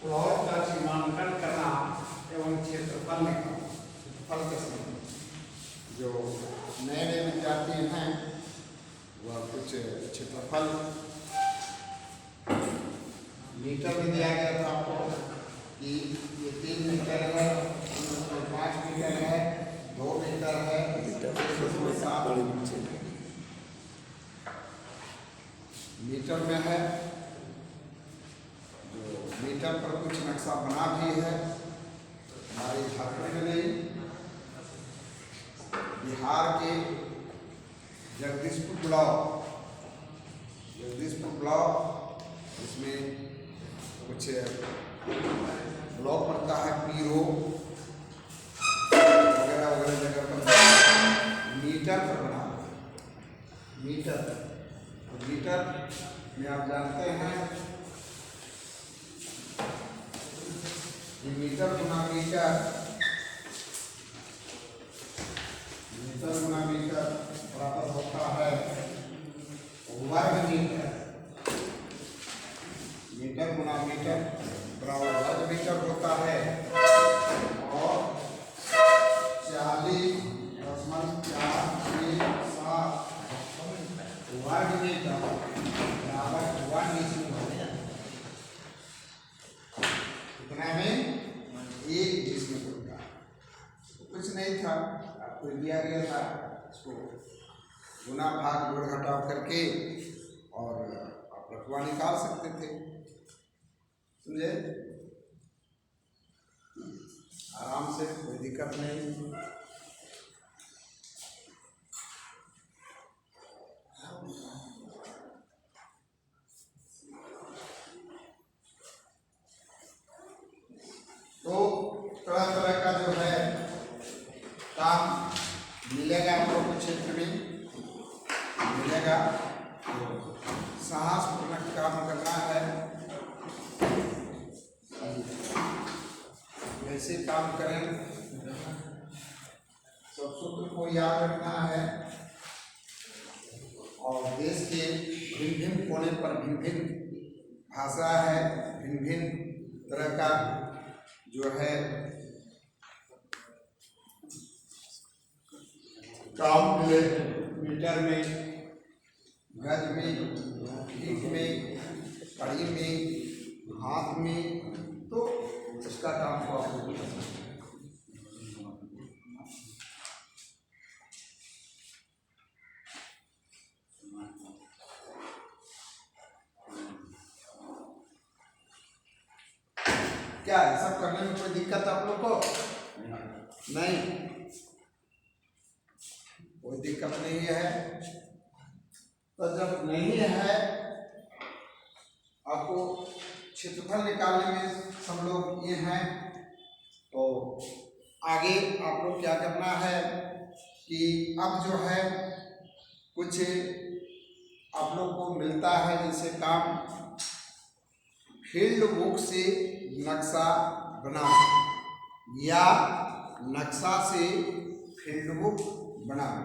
Plot का सीमांकन करना एवं क्षेत्रफल निकालना। क्षेत्रफल के संबंध जो नए नए विद्यार्थी हैं वह कुछ क्षेत्रफल मीटर में दिया गया था आपको कि ये 3 मीटर है, 5 मीटर है, 2 मीटर है, 7 मीटर में है। जो मीटर पर कुछ नक्शा बना भी है हमारे झारखंड में नहीं, बिहार के जगदीशपुर ब्लॉक इसमें कुछ ब्लॉक पड़ता है, पीरो वगैरह वगैरह जगह पर मीटर पर बना हुआ है। मीटर में आप जानते हैं कि मीटर गुना मीटर बराबर होता है वर्ग मीटर। मीटर गुना मीटर बराबर वर्ग मीटर होता है और 40 वर्ग मीटर बराबर 1 डेसीमीटर। कितना में 1 डेसीमीटर का कुछ नहीं था, आपको दिया गया था, इसको गुना भाग जोड़ घटाव करके और आप रकबा निकाल सकते थे। समझे? आराम से, कोई दिक्कत नहीं। तो तरह तरह का जो है काम मिलेगा हम लोग को क्षेत्र में मिलेगा, तो साहसपूर्वक काम करना है। कैसे काम करें, सब सूत्र को याद रखना है और देश के भिन्न भिन्न कोने पर भिन्न भिन्न भाषा है, भिन्न भिन्न तरह का जो है काम मिले। मीटर में, गज में, फीट में, कड़ी में, हाथ में, तो उसका काम को आपको क्या है सब करने में कोई दिक्कत आप लोग को नहीं, कोई दिक्कत नहीं है। तो जब नहीं है आपको क्षेत्रफल निकालने में सब लोग ये हैं, तो आगे आप लोग क्या करना है कि अब जो है कुछ आप लोग को मिलता है जैसे काम, फील्ड बुक से नक्शा बनाओ या नक्शा से फील्ड बुक बनाओ,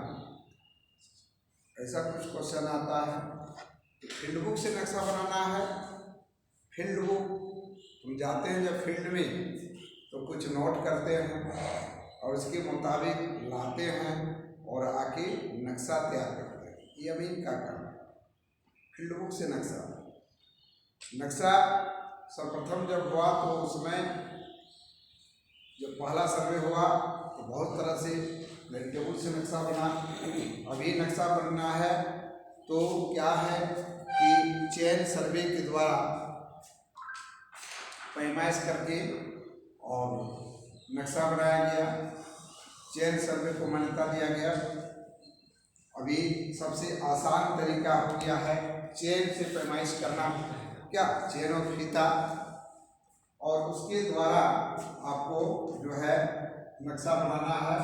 ऐसा कुछ क्वेश्चन आता है। फील्ड बुक से नक्शा बनाना है। फील्ड बुक हम जाते हैं जब फील्ड में तो कुछ नोट करते हैं और उसके मुताबिक लाते हैं और आके नक्शा तैयार करते हैं। ये अभी इनका काम है, फील्ड बुक से नक्शा सर्वप्रथम जब हुआ तो उसमें जब पहला सर्वे हुआ तो बहुत तरह से वेजिटेबल से नक्शा बना। अभी नक्शा बनना है तो क्या है कि चेन सर्वे के द्वारा पैमाइश करके और नक्शा बनाया गया, चेन सर्वे को मान्यता दिया गया। अभी सबसे आसान तरीका हो गया है चेन से पैमाइश करना, क्या चेन और फीता, और उसके द्वारा आपको जो है नक्शा बनाना है।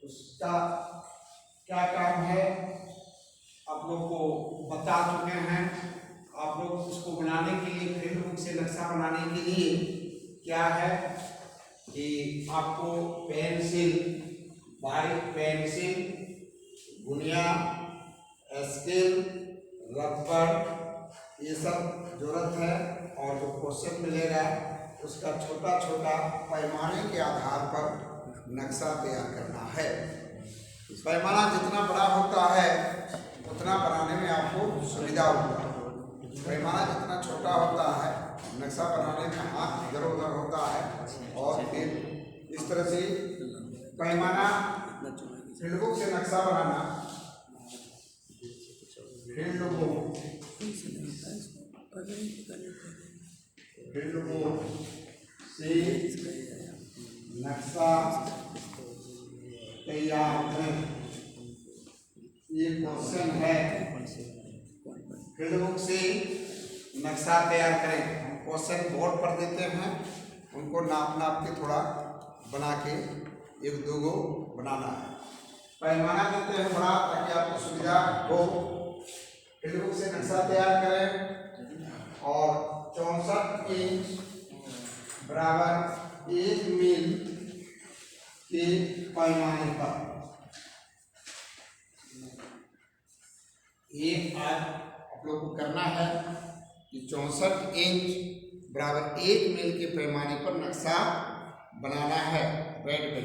उसका क्या काम है आप लोग को बता चुके हैं। आप लोग उसको बनाने के लिए, फील्ड बुक से नक्शा बनाने के लिए क्या है कि आपको पेंसिल, बारीक पेंसिल, गुनिया, स्केल, रबर, ये सब जरूरत है। और जो क्वेश्चन मिलेगा उसका छोटा छोटा पैमाने के आधार पर नक्शा तैयार करना है। पैमाना जितना बड़ा होता है उतना बनाने में आपको सुविधा होता है। पैमाना जितना छोटा होता है नक्शा बनाने में हाथ इधर उधर होता है। और फिर इस तरह से पैमाना फील्ड बुक से नक्शा बनाना, फील्ड बुक से नक्शा तैयार करें, ये क्वेश्चन है। फील्ड बुक से नक्शा तैयार करें। क्वेश्चन बोर्ड पर देते हैं, उनको नाप नाप के थोड़ा बना के एक दो गो बनाना है। पैमाना देते हैं बड़ा ताकि आपको सुविधा हो। फील्ड बुक से नक्शा तैयार करें और 64 इंच बराबर 1 मील के पैमाने पर एक आज आप लोग को करना है कि 64 इंच बराबर 1 मील के पैमाने पर नक्शा बनाना है। रेड पे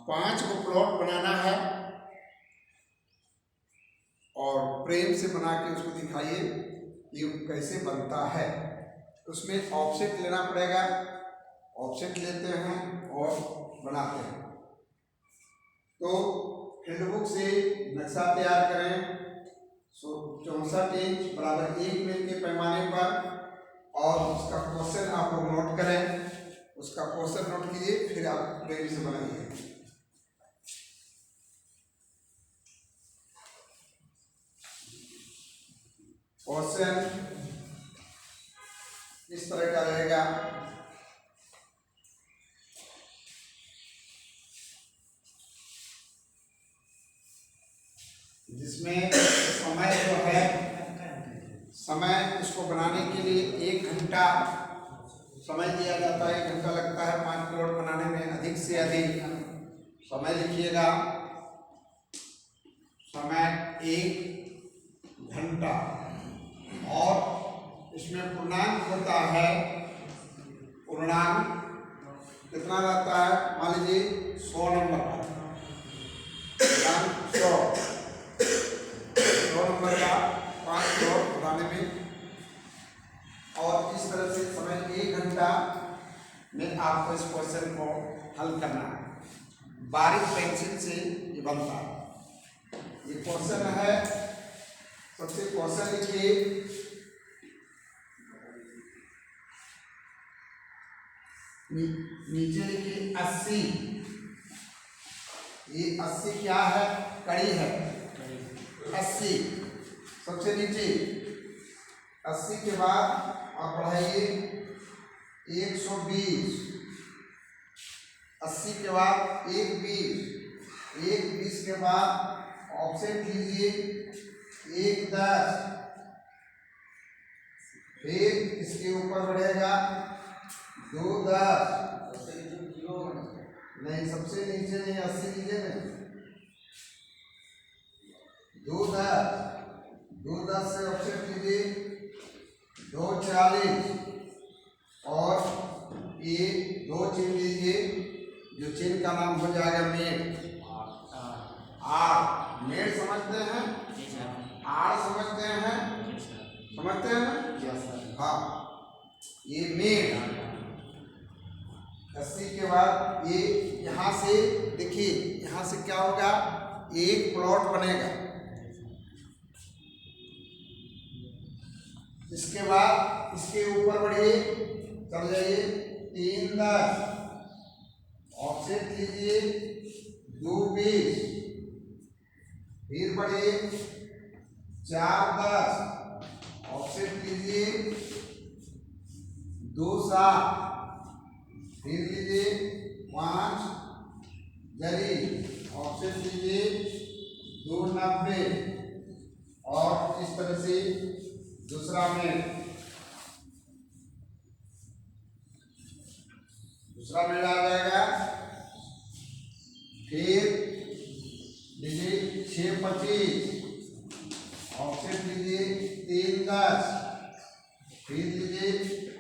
5 को प्लॉट बनाना है और प्रेम से बना के उसको दिखाइए ये कैसे बनता है। उसमें ऑफसेट लेना पड़ेगा, ऑफसेट लेते हैं और बनाते हैं। तो फील्ड बुक से नक्शा तैयार करें 64 इंच बराबर 1 मील के पैमाने पर और उसका क्वेश्चन आप लोग नोट करें। उसका क्वेश्चन नोट कीजिए, फिर आप प्रेम से बनाइए। क्वेश्चन इस तरह का रहेगा। जिसमें समय जो है, समय इसको बनाने के लिए 1 घंटा समय दिया जाता है। 1 घंटा लगता है 5 प्लॉट बनाने में। अधिक से अधिक समय लिखिएगा, समय 1 घंटा। और इसमें पूर्णांक होता है, पूर्णांक कितना रहता है, मान लीजिए 100 नंबर का पूर्णांक 100 नंबर का 5 प्लॉट बनाने में। और इस तरह से समय 1 घंटा में आपको इस क्वेश्चन को हल करना है। बारीक पेंसिल से ये बनता है। ये क्वेश्चन है, सबसे क्वेश्चन लिखिए। नीचे लिखिए 80। ये 80 क्या है, कड़ी है। 80 सबसे नीचे, 80 के बाद आप बढ़ाइए 120। 80 के बाद 120। 120 के बाद ऑफसेट लीजिए 110। फिर इसके ऊपर बढ़ेगा 210। नहीं, सबसे नीचे नहीं, 80 लीजिए ना। 210 से ऑफसेट लीजिए 240 और ये 2 चिन्ह लीजिए, जो चिन्ह का नाम हो जाएगा मेड़। आड़, मेड़ समझते हैं, आड़ समझते हैं, समझते हैं ना? हाँ, ये मेड़। 80 के बाद ये यहाँ से देखिए, यहाँ से क्या होगा, एक प्लॉट बनेगा। इसके बाद इसके ऊपर बढ़िए, चल जाइए 310। ऑफसेट लीजिए 220। फिर बढ़िए 410। ऑफसेट लीजिए 260। फिर लीजिए 5 जरी। ऑफसेट लीजिए 290। और इस तरह से दूसरा मेल आ जाएगा। फिर लीजिए 625। ऑफसेट लीजिए 310। फिर लीजिए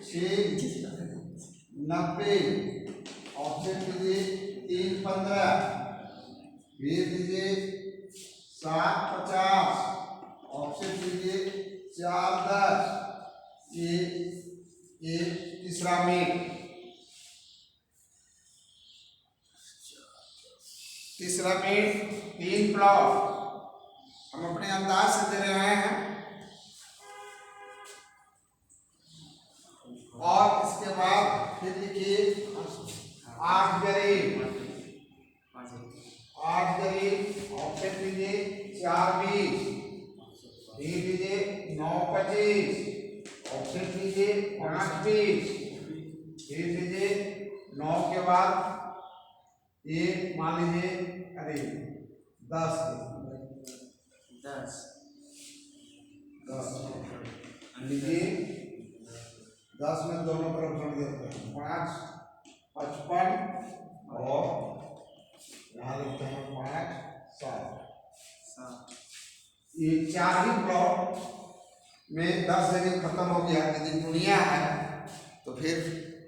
690, ऑप्शन लीजिए 315, फिर लीजिए 750, ऑप्शन लीजिए 410, ये तीसरा मीट, तीसरा मीट 3 प्लॉट हम अपने अंदाज से दे रहे हैं। और इसके बाद फिर लिखिए 8 गरीब, 8 गरीब, ऑप्शन लीजिए 420, फिर लीजिए 925, ऑप्शन लीजिए 520, फिर लीजिए 9 के बाद ये मान लीजिए अरे 10 लीजिए 10 में दोनों तरफ जोड़ देते हैं 5 55 और यहाँ लिखते हैं 5 7। ये 4 ही प्लॉट में 10 जगह खत्म हो गया। यदि दुनिया है तो फिर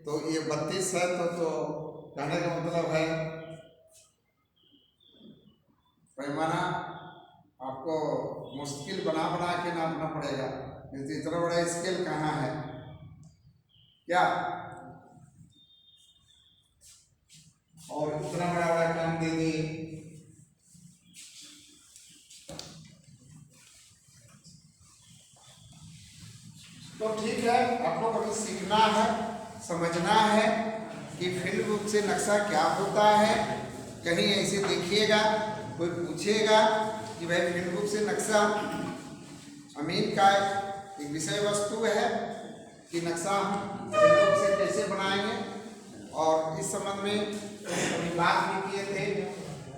तो ये 32 है तो कहने का मतलब है पैमाना आपको मुश्किल बना के नापना पड़ेगा। इतना बड़ा स्केल कहाँ है क्या, और इतना बड़ा काम दे दिए। तो ठीक है, आपको कभी सीखना है, समझना है कि फील्ड बुक से नक्शा क्या होता है। कहीं ऐसे देखिएगा कोई पूछेगा कि भाई फील्ड बुक से नक्शा अमीन का एक विषय वस्तु है कि नक्शा फील्ड बुक से कैसे बनाएंगे, और इस संबंध में अभी बात भी किए थे।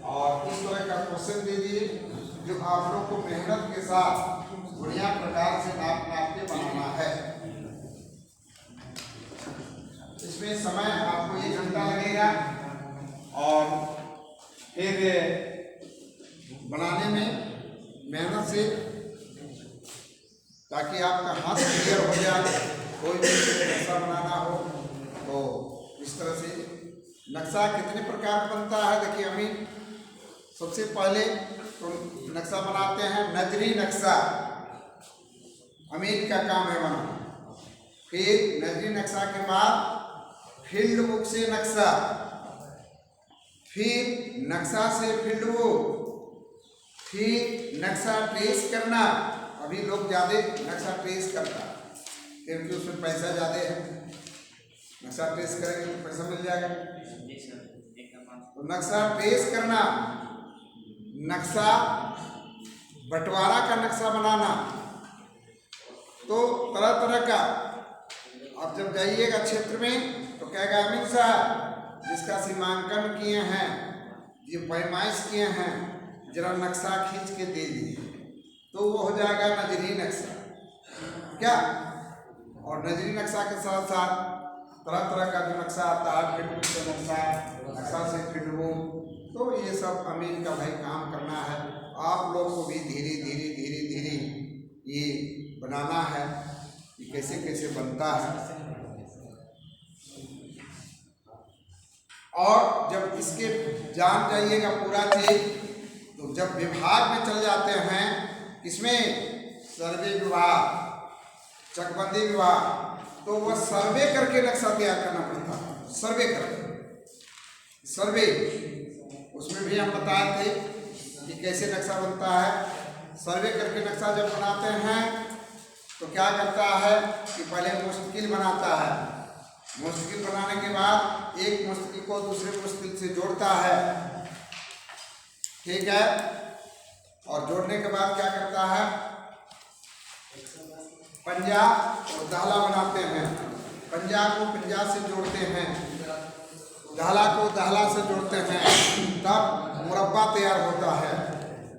और इस तरह का क्वेश्चन दे दिए जो आप लोग को मेहनत के साथ बढ़िया प्रकार से नाप के बनाना है। इसमें समय आपको 1 घंटा लगेगा और फिर बनाने में मेहनत से, ताकि आपका हाथ क्लियर हो जाए। कोई भी नक्शा बनाना हो तो इस तरह से। नक्शा कितने प्रकार का बनता है देखिए। अमीन सबसे पहले तो नक्शा बनाते हैं नजरी नक्शा, अमीन का काम है बनाना। फिर नजरी नक्शा के बाद फील्ड बुक से नक्शा, फिर नक्शा से फील्ड बुक, फिर नक्शा ट्रेस करना। अभी लोग ज़्यादा नक्शा ट्रेस करता है क्योंकि उसमें पैसा ज़्यादा है। नक्शा ट्रेस करेंगे तो पैसा मिल जाएगा। तो नक्शा ट्रेस करना, नक्शा बंटवारा का नक्शा बनाना। तो तरह तरह का आप जब जाइएगा क्षेत्र में तो कहेगा अमीन साहब जिसका सीमांकन किए हैं, ये पैमाइश किए हैं, जरा नक्शा खींच के दे दीजिए। तो वो हो जाएगा नजरी नक्शा क्या। और नजरी नक्शा के साथ साथ तरह तरह का जो नक्शा आता है, फील्ड बुक से नक्शा, नक्शा से फील्ड बुक, तो ये सब अमीन का भाई काम करना है। आप लोग को भी धीरे धीरे धीरे धीरे ये बनाना है कि कैसे कैसे बनता है। और जब इसके जान जाइएगा पूरा चीज, तो जब विभाग में चल जाते हैं, इसमें सर्वे विभाग, चकबंदी विभाग, तो वह सर्वे करके नक्शा तैयार करना पड़ता है। सर्वे करके, सर्वे उसमें भी हम बताए थे कि कैसे नक्शा बनता है। सर्वे करके नक्शा जब बनाते हैं तो क्या करता है कि पहले मुस्तकिल बनाता है। मुस्तकिल बनाने के बाद एक मुस्तकिल को दूसरे मुस्तकिल से जोड़ता है, ठीक है। और जोड़ने के बाद क्या करता है, पंजा और दाहला बनाते हैं। पंजा को पंजा से जोड़ते हैं, दाहला को दाहला से जोड़ते हैं, तब मुरब्बा तैयार होता है।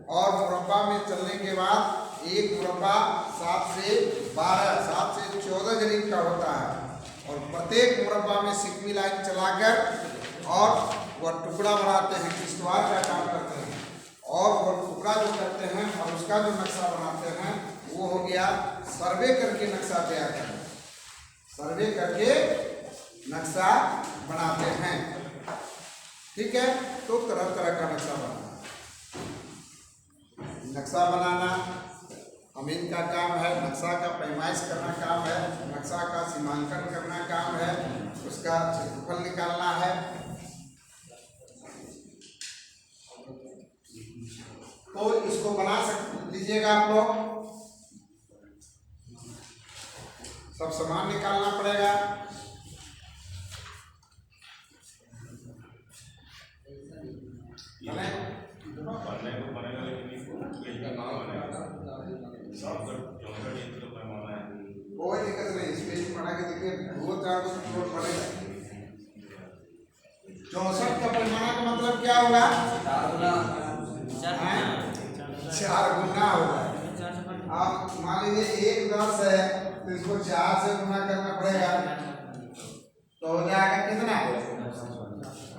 और मुरब्बा में चलने के बाद एक मुरब्बा 7 से 12, 7 से 14 जरीब का होता है। और प्रत्येक मुरब्बा में सिकमी लाइन चलाकर और वह टुकड़ा बनाते हैं, किश्तवाड़ का काम करते हैं। और वह टुकड़ा जो करते हैं और उसका जो नक्शा बनाते हैं वो हो गया सर्वे करके नक्शा तैयार करना। सर्वे करके नक्शा बनाते हैं। ठीक है, तो तरह तरह का नक्शा बनाना, नक्शा बनाना अमीन का काम है, नक्शा का पैमाइश करना काम है, नक्शा का सीमांकन करना काम है, उसका क्षेत्रफल निकालना है। तो इसको बना लीजिएगा आप लोग, सब सामान निकालना पड़ेगा। कोई दिक्कत नहीं, स्पेस बना के देखिए, 2-4 फ्लोर पड़ेगा। 64 का पैमाना का मतलब क्या होगा? 4 गुना होगा। आप मान लीजिए 1 10 है तो इसको 4 से गुना करना पड़ेगा, तो हो जाएगा कितना?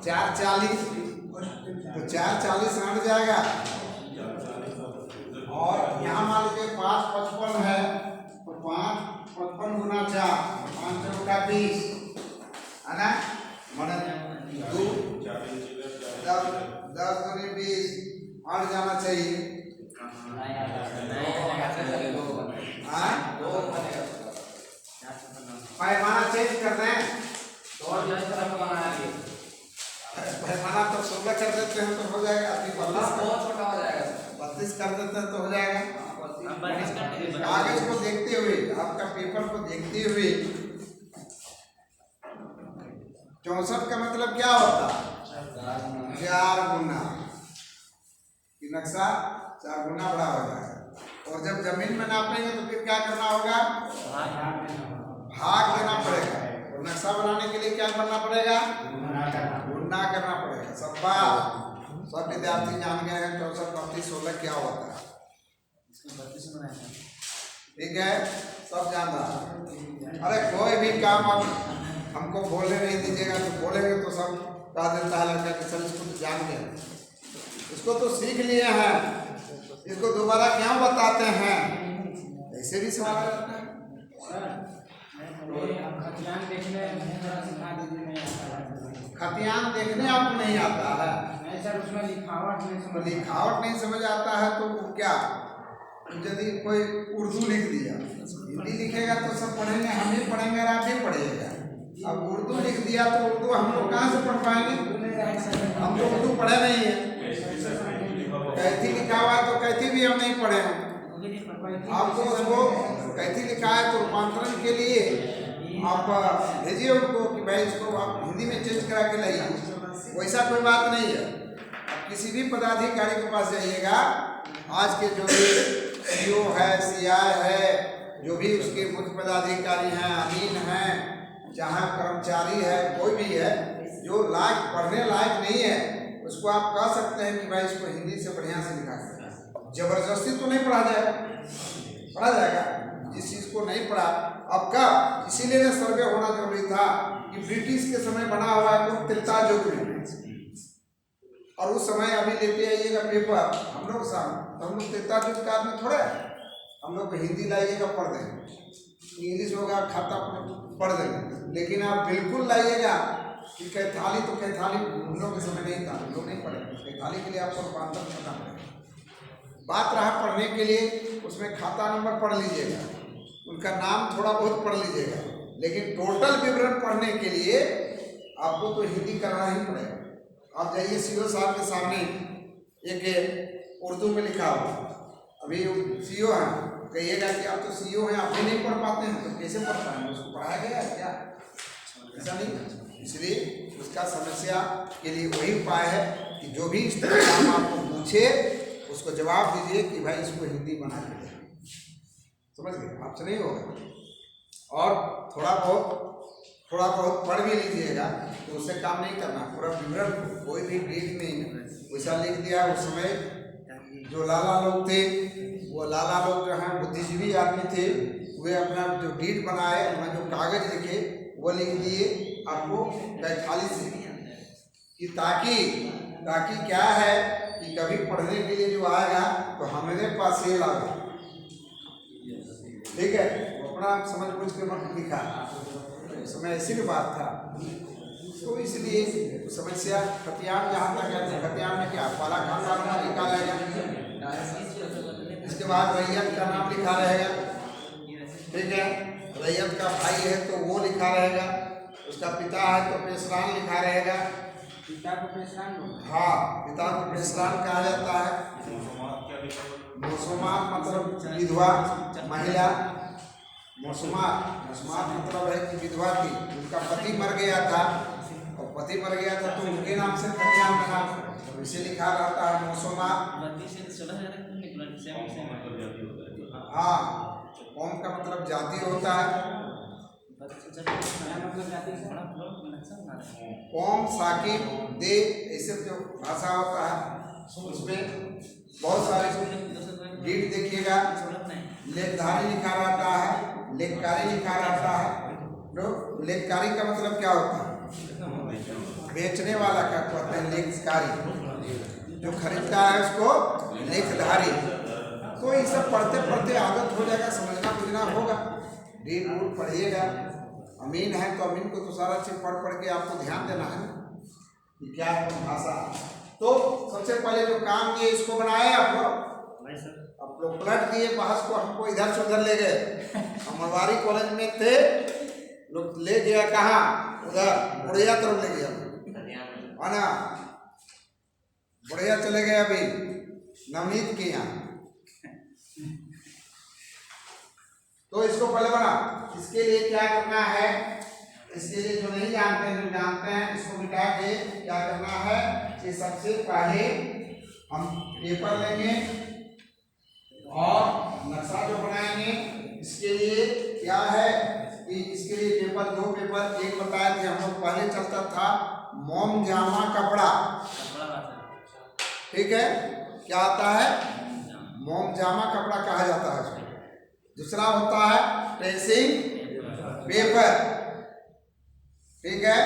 4 40, तो 4 40 हट जाएगा। और यहाँ मान लीजिए 5 55 है, तो 5 55 गुना 4, 5 4 का 20 है ना, माने 2 10 दूनी 20 हट जाना चाहिए। पैमाना चेंज कर रहे हैं, पैमाना तो 16 कर देते हैं तो हो जाएगा, 32 कर देते हैं तो हो जाएगा। कागज को देखते हुए, आपका पेपर को देखते हुए 64 का मतलब क्या होता है? 4 गुना, नक्शा 4 गुना बड़ा हो जाएगा। और जब जमीन में नापेंगे तो फिर क्या करना होगा? भाग देना पड़ेगा। और नक्शा बनाने के लिए क्या करना पड़ेगा? गुना करना पड़ेगा। सब विद्यार्थी जान गए हैं 64 32 16 क्या होता है। ठीक है, सब जान रहा है। अरे कोई भी काम आप हमको बोलने नहीं दीजिएगा, तो बोलेंगे तो सब कह देता है लड़का कि सर इसको तो जान गए, इसको तो सीख लिए हैं, इसको दोबारा क्यों बताते हैं, ऐसे भी सवाल करते हैं। खतियान देखने आपको नहीं आता है सर, उसमें लिखावट नहीं समझ आता है, तो क्या यदि कोई उर्दू लिख दिया, हिंदी लिखेगा तो सब पढ़ेंगे, हम ही पढ़ेंगे और आप ही पढ़िएगा। अब उर्दू लिख दिया तो उर्दू हम लोग कहाँ से पढ़ पाएंगे? हम तो उर्दू पढ़े नहीं है। कैथी लिखा हुआ है तो कैथी भी हम नहीं पढ़े हैं। आपको उसको कैथी लिखा है तो रूपांतरण के लिए आप भेजिए उनको कि भाई इसको आप हिंदी में चेंज करा के लाइए, वैसा कोई बात नहीं है। आप किसी भी पदाधिकारी के पास जाइएगा, आज के जो भी सीओ है, सीआई है, जो भी उसके मुख्य पदाधिकारी हैं, अमीन हैं, जहाँ कर्मचारी है, कोई भी है जो लायक पढ़ने लायक नहीं है, उसको आप कह सकते हैं कि भाई इसको हिंदी से बढ़िया से लिखा सकते हैं। जबरदस्ती तो नहीं पढ़ा जाएगा, पढ़ा जाएगा जिस चीज़ को नहीं पढ़ा। अब का इसीलिए ना सर्वे होना जरूरी था कि ब्रिटिश के समय बना हुआ है तो 43 जो और उस समय अभी लेते आइएगा पेपर हम लोग सामने, तो हम लोग 43 का आदमी थोड़ा है, हम लोग हिंदी लाइएगा पढ़ देंगे, इंग्लिश होगा खाता पढ़ देंगे, लेकिन आप बिल्कुल लाइएगा कि कैथाली, तो कैथाली हम लोग के समय नहीं था, हम लोग नहीं पढ़े। कैथाली के लिए आपको रूपांतरण करना पड़ेगा। बात रहा पढ़ने के लिए, उसमें खाता नंबर पढ़ लीजिएगा, उनका नाम थोड़ा बहुत पढ़ लीजिएगा, लेकिन टोटल विवरण पढ़ने के लिए आपको तो हिंदी करना ही पड़ेगा। आप जाइए सीओ साहब के सामने, एक उर्दू में लिखा हो, अभी सीओ हैं, कहिएगा कि आप तो सीओ हैं, आप भी नहीं पढ़ पाते हैं, तो कैसे पढ़ पाएंगे? उसको पढ़ाया गया है क्या? ऐसा नहीं। इसलिए उसका समस्या के लिए वही उपाय है कि जो भी इस तरह का काम आपको पूछे उसको जवाब दीजिए कि भाई इसको हिंदी बना के दे, समझ गए? आपसे नहीं होगा। और थोड़ा बहुत पढ़ भी लीजिएगा, तो उससे काम नहीं करना, पूरा विवरण कोई भी डेट में वैसा लिख दिया। उस समय जो लाला लोग थे, वो लाला लोग जो हैं बुद्धिजीवी आदमी थे, वे अपना जो डीड बनाए, अपना जो कागज लिखे वो लिख दिए आपको कैथाली से, कि ताकि क्या है कि कभी पढ़ने के लिए जो आएगा तो हमारे पास ये लागे, ठीक है, वो थोड़ा समझ बूझ के मत लिखा, समय ऐसी भी बात था, तो इसलिए समस्या खतियान जहाँ तक है, खतियान में क्या वाला खाता नाम लिखा रहेगा, इसके बाद रैयत का नाम लिखा रहेगा, ठीक है, रैयत का भाई है तो वो लिखा रहेगा, उसका पिता है तो पेशरान लिखा रहेगा, पिता को पेशरान, हाँ पिता को पेशरान कहा जाता है। मौसुमात मतलब विधवा महिला, मौसुमात मतलब है कि विधवा थी, उनका पति मर गया था, और पति मर गया था तो उनके नाम से खतियान बना, तो इसे लिखा रहता है मौसुमात। हाँ, कौम का मतलब जाति होता है, कौम साकिब दे ऐसे जो भाषा होता है उसमें बहुत सारे गीत देखिएगा, लेखधारी लिखा रहता है, लेखकारी लिखा रहता है। तो लेखकारी का मतलब क्या होता है, बेचने वाला का कहते हैं लेखकारी, जो खरीदता है उसको लेखधारी। तो ये सब पढ़ते पढ़ते आदत हो जाएगा, समझना बुझना होगा, डीट रूट पढ़िएगा। अमीन है तो अमीन को तो सारा चीज पढ़ के आपको ध्यान देना है कि क्या है भाषा। तो सबसे पहले जो काम किए इसको बनाए आप लोग पलट दिए बहस को, हमको इधर से उधर ले गए। हम मरवाड़ी कॉलेज में थे, लोग ले गया कहाँ, उधर बुढ़िया तरफ ले गया, है ना, बुढ़िया चले गए अभी नवनीत के यहाँ। तो इसको पहले बना, इसके लिए क्या करना है, इसके लिए जो नहीं जानते हैं, जो जानते हैं इसको मिटा के क्या करना है कि सबसे पहले हम पेपर लेंगे और नक्शा जो बनाएंगे। इसके लिए क्या है कि इसके लिए पेपर, दो पेपर, एक बताया कि हम लोग पहले चलता था मोम जामा कपड़ा, ठीक है, क्या आता है मोम जामा कपड़ा कहा जाता है। दूसरा होता है ट्रेसिंग पेपर, ठीक है।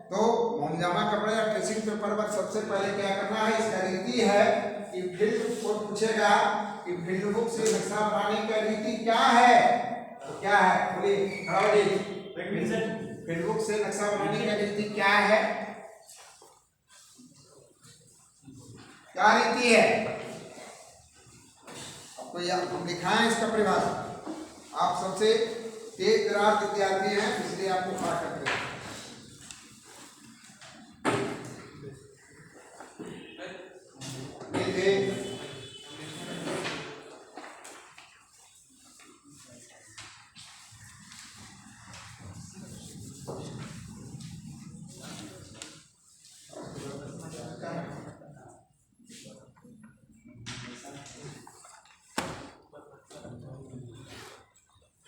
तो मोमजामा कपड़े या ट्रेसिंग पेपर पर सबसे पहले क्या करना है, इसका रीति है कि फील्ड को पूछेगा कि फील्ड बुक से नक्शा बनाने का रीति क्या है, तो क्या है, बोलिए, फील्ड बुक से नक्शा बनाने का रीति क्या है, क्या रीति है, आपको हम दिखाएं इसका परिभाषा। आप सबसे तेज तरार विद्यार्थी हैं इसलिए आपको पाठ करते हैं।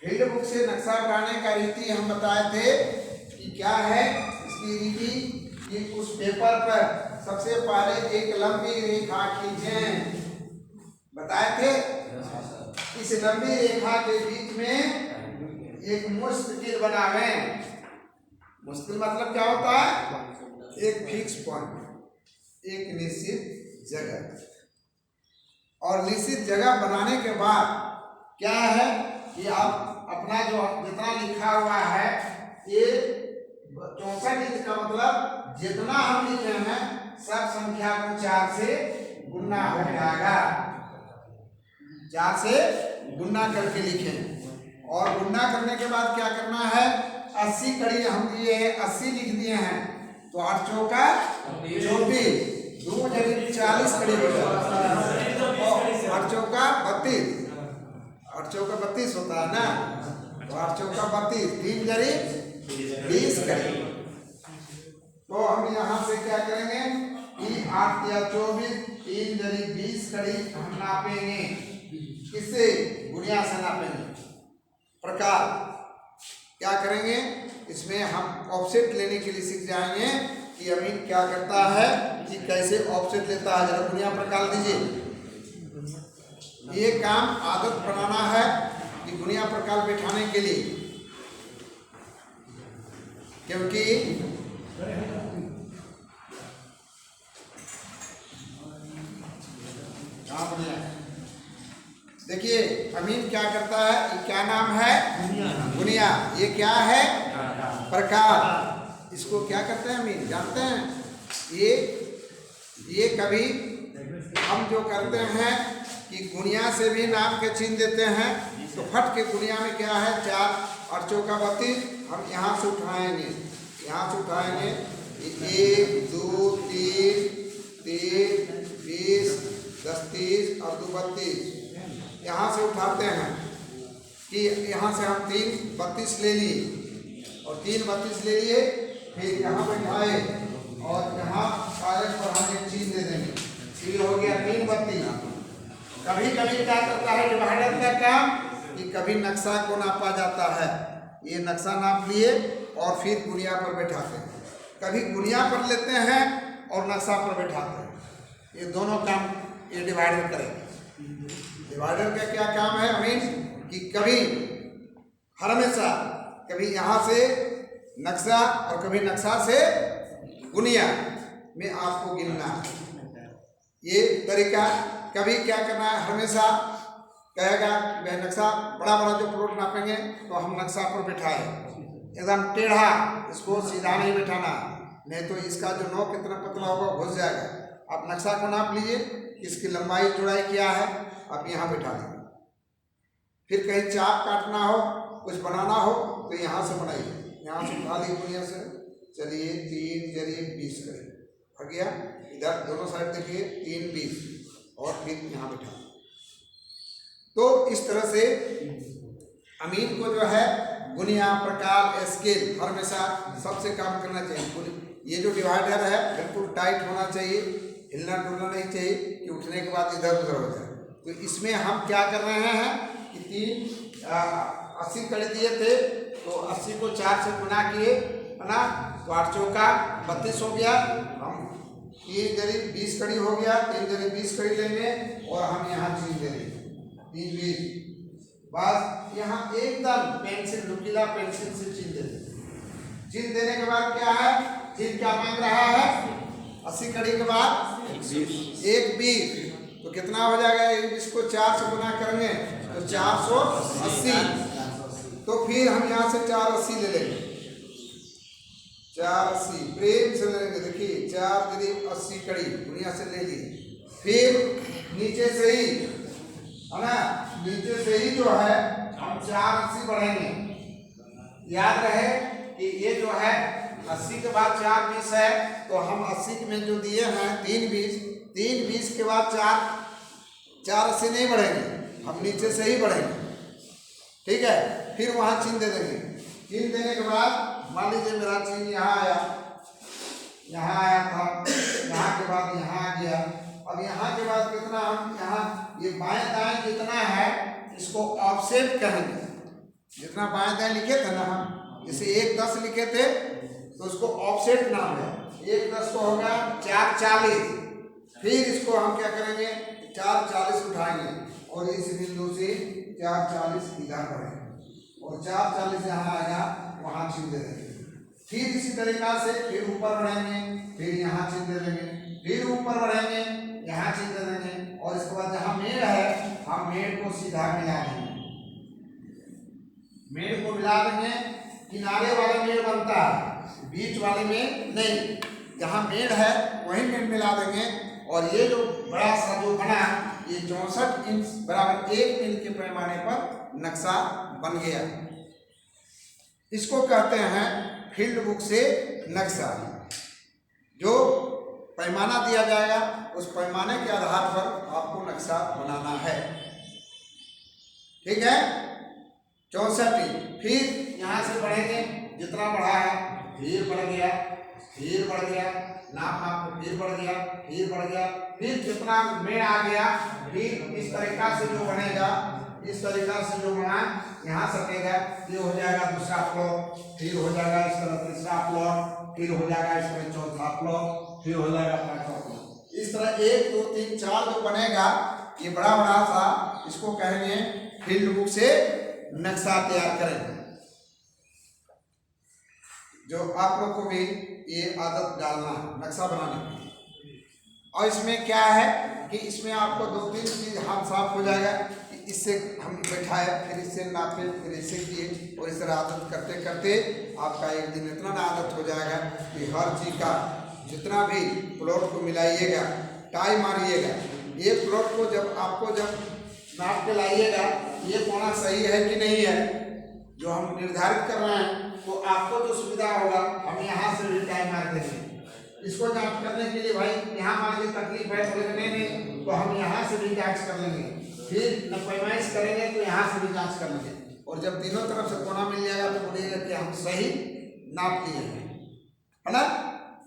फील्ड बुक से नक्शा बनाने का रीति हम बताए थे कि क्या है इसकी रीति, कि उस पेपर पर सबसे पहले एक लंबी रेखा खींचें, बताए थे। इस लंबी रेखा के बीच में एक मुश्किल बनावें। मुश्किल मतलब क्या होता है, एक फिक्स पॉइंट, एक निश्चित जगह। और निश्चित जगह बनाने के बाद क्या है कि आप अपना जो जितना लिखा हुआ है, ये 64 इंच का मतलब जितना हम लिखे हैं सब संख्या को 4 से गुना हो जाएगा, 4 से गुना करके लिखें। और गुना करने के बाद क्या करना है, 80 कड़ी हम दिए हैं, 80 लिख दिए हैं, तो 8 चौका 24, 2 जरी 40 कड़ी हो जाएगा, 8 चौका 32, 8 चौका 32 होता है ना, तो 8 चौका 32, 3 जरी 20 कड़ी। तो हम यहाँ से क्या करेंगे कि 8 या 24, 3 जरी 20 कड़ी हम नापेंगे, किससे, गुणिया से नापेंगे। प्रकार क्या करेंगे, इसमें हम ऑफसेट लेने के लिए सीख जाएंगे कि अमीन क्या करता है कि कैसे ऑफसेट लेता है। जरा गुणिया प्रकार दीजिए। ये काम आदत बनाना है कि गुणिया प्रकार बैठाने के लिए, क्योंकि देखिए अमीन क्या करता है, क्या नाम है, गुनिया, ये क्या है? प्रकार। इसको क्या करते हैं अमीन, जानते हैं? ये कभी हम जो करते हैं कि गुनिया से भी नाप के छीन देते हैं, तो फट के गुनिया में क्या है, 4 और चौका 32, हम यहाँ से उठाएंगे, यहाँ से उठाएंगे 1 2 3 3 20 10 30 और 2 32, यहाँ से उठाते हैं कि यहाँ से हम 3 32 ले लिए और 3 32 ले लिए, फिर यहाँ बैठाए और यहाँ कागज पर हम एक चीज दे देंगे, ये हो गया 3 32। कभी कभी क्या करता है डिवाइडर का काम कि कभी नक्शा को नापा जाता है, ये नक्शा नाप लिए और फिर गुनिया पर बैठाते हैं, कभी गुनिया पर लेते हैं और नक्शा पर बैठाते हैं, ये दोनों काम ये डिवाइडर करेगा। डिवाइडर का क्या काम है अमीन, कि कभी हमेशा कभी यहाँ से नक्शा और कभी नक्शा से गुनिया में आपको गिनना है, ये तरीका। कभी क्या करना है, हमेशा कहेगा वह नक्शा बड़ा बड़ा जो प्लॉट नापेंगे तो हम नक्शा पर बैठाए एकदम टेढ़ा, इसको सीधा नहीं बैठाना, नहीं तो इसका जो नोक कितना पतला होगा घुस जाएगा। आप नक्शा को नाप लीजिए, इसकी लंबाई चौड़ाई क्या है, आप यहाँ बैठा देंगे। फिर कहीं चाप काटना हो, कुछ बनाना हो तो यहाँ से बनाइए, यहाँ से उठा दी गुनिया से, चलिए 3 जरिए 20 करें, आ गया। इधर दोनों साइड देखिए 3 20 और फिर यहाँ बैठा। तो इस तरह से अमीन को जो है गुनिया, प्रकार, स्केल हमेशा सबसे काम करना चाहिए। ये जो डिवाइडर है बिल्कुल टाइट होना चाहिए, हिलना डुलना नहीं चाहिए कि उठने के बाद इधर उधर हो जाए। तो इसमें हम क्या कर रहे हैं कि 80 कड़ी दिए थे, तो 80 को 4 से गुना किए, है ना, तो 8 चौका 32 हो गया। हम 3 जरी 20 कड़ी हो गया, 3 जरी 20 कड़ी लेंगे और हम यहाँ चीन देंगे 3 20, बस यहाँ एकदम पेंसिल, नुकीला पेंसिल से चीन देते। चीन देने के बाद क्या है, चीन क्या मांग रहा है, 80 कड़ी के बाद 1 20, तो कितना हो जाएगा, इसको 4 से गुना करेंगे तो 480, तो फिर हम यहाँ से 480 ले लेंगे, 480 प्रेम से ले लेंगे। देखिए 4 जरी 80 कड़ी गुनिया से ले ली, फिर नीचे से ही, है ना, नीचे से ही जो है हम 480 बढ़ेंगे। याद रहे कि ये जो है 80 के बाद 4 20 है, तो हम 80 में जो दिए हैं 3 20 के बाद 480 नहीं बढ़ेंगे, हम नीचे से ही बढ़ेंगे, ठीक है। फिर वहाँ चिन्ह दे देंगे। चिन्ह देने के बाद मान लीजिए मेरा चिन्ह यहाँ आया था, यहाँ के बाद यहाँ आ गया। अब यहाँ के बाद कितना, हम यहाँ ये बाएं दाएं जितना है इसको ऑफसेट कहेंगे। जितना बाएं दाएं लिखे थे ना हम, जैसे 1 10 लिखे थे तो उसको ऑफसेट नाम है। 1 10 को होगा 4 40, फिर इसको हम क्या करेंगे 4 40 उठाएंगे और इस बिंदु से 4 40 इधर बढ़ेंगे और 4 40 यहाँ आएगा, वहाँ चिन्ह दे देंगे। फिर इसी तरीका से फिर ऊपर बढ़ेंगे, फिर यहाँ चिन्ह दे देंगे, फिर ऊपर बढ़ेंगे, यहाँ चिन्ह दे देंगे और इसके बाद जहाँ मेड़ है हम मेड़ को सीधा मिला देंगे। मेड़ को मिला देंगे, किनारे वाले मेड़ बनता है, बीच वाले में नहीं, जहाँ मेड़ है वही मेड़ मिला देंगे। और ये जो बड़ा सा जो बना ये 64 इंच बराबर 1 मील के पैमाने पर नक्शा बन गया। इसको कहते हैं फील्ड बुक से नक्शा। जो पैमाना दिया जाएगा उस पैमाने के आधार पर आपको नक्शा बनाना है, ठीक है। 64, फिर यहाँ से बढ़ेंगे, जितना बढ़ा है फिर बढ़ गया, फिर बढ़ गया, नाप फिर बढ़ गया, फिर बढ़ गया, फिर जितना में आ गया, फिर इस तरीका से जो बनेगा, इस तरीका से जो बना यहाँ सटेगा, ये हो जाएगा दूसरा प्लॉट, फिर हो जाएगा इस तरह तीसरा प्लॉट, फिर हो जाएगा इस तरह चौथा प्लॉट, फिर हो जाएगा पांचवा प्लॉट। इस तरह 1 2 3 4 जो बनेगा ये बड़ा बड़ा सा, इसको कहेंगे फील्ड बुक से नक्शा तैयार करेंगे। जो आप लोग को भी ये आदत डालना है नक्शा बनाने की। और इसमें क्या है कि इसमें आपको 2-3 चीज हाथ साफ हो जाएगा कि इससे हम बैठाए, फिर इससे नापे, फिर इससे किए, और इस तरह आदत करते करते आपका एक दिन इतना ना आदत हो जाएगा कि हर चीज़ का जितना भी प्लॉट को मिलाइएगा, टाई मारिएगा, ये प्लॉट को जब नाप के लाइएगा, ये कोना सही है कि नहीं है, जो हम निर्धारित कर रहे हैं, तो आपको जो सुविधा होगा हम यहाँ से भी टाई मार देंगे। इसको जांच करने के लिए भाई यहाँ मान लीजिए तकलीफ है, बोले नहीं तो हम यहाँ से भी जांच कर लेंगे, फिर न पैमाइश करेंगे तो यहाँ से भी जांच कर लेंगे, और जब तीनों तरफ से कोना मिल जाएगा तो बोलिएगा कि हम सही नाप लिए हैं, है ना।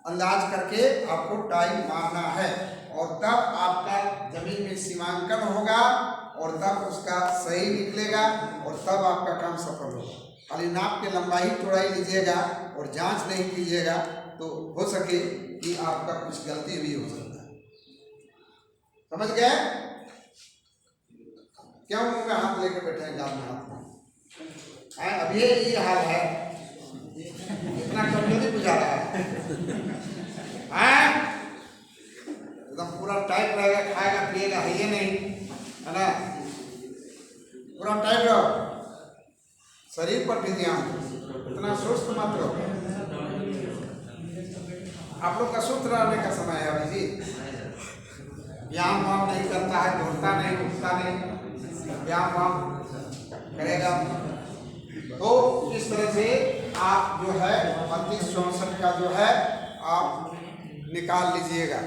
अंदाज करके आपको टाई मारना है, और तब आपका जमीन में सीमांकन होगा, और तब उसका सही निकलेगा, और तब आपका काम सफल होगा। खाली नाप के लंबाई चौड़ाई लीजिएगा और जांच नहीं कीजिएगा तो हो सके कि आपका कुछ गलती भी हो सकता है। समझ गए? क्यों मुंह में हाथ लेके बैठे हैं, गाल में हाथ? अभी ये हाल है, इतना कमजोरी बुझा रहा है, एकदम पूरा टाइट रहेगा, खाएगा पिएगा है ये नहीं, है ना, पूरा टाइट रहो, शरीर पर भी ध्यान, इतना सुस्त मत रहो। आप लोग का सुस्त रहने का समय है अभी जी। व्यायाम वाम नहीं करता है, दौड़ता नहीं, उठता नहीं, व्यायाम वाम करेगा तो इस तरह से आप जो है 32-64 का जो है आप निकाल लीजिएगा।